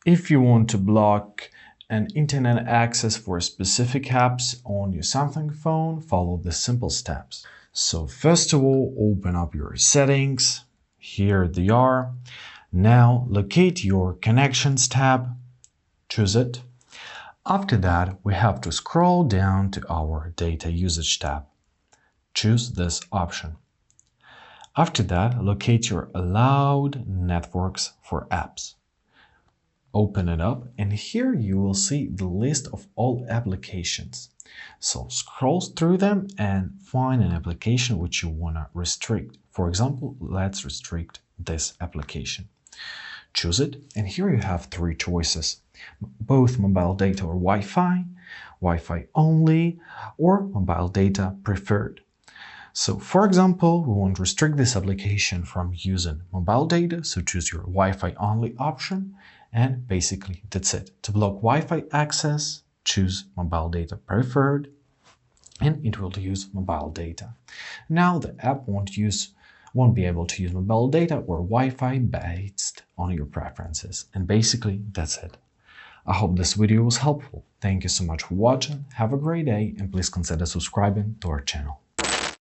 If you want to block an internet access for specific apps on your Samsung phone, follow the simple steps. So first of all, open up your settings. Here they are. Now locate your connections tab. Choose it. After that, we have to scroll down to our data usage tab. Choose this option. After that, locate your allowed networks for apps. Open it up, and here you will see the list of all applications. So scroll through them and find an application which you want to restrict. For example, let's restrict this application. Choose it, and here you have three choices: both mobile data or Wi-Fi, Wi-Fi only, or mobile data preferred. So for example, we want to restrict this application from using mobile data, so choose your Wi-Fi only option, and basically that's it. To block Wi-Fi access, choose mobile data preferred, and it will use mobile data. Now the app won't be able to use mobile data or Wi-Fi based on your preferences. And basically that's it. I hope this video was helpful. Thank you so much for watching, have a great day, and please consider subscribing to our channel.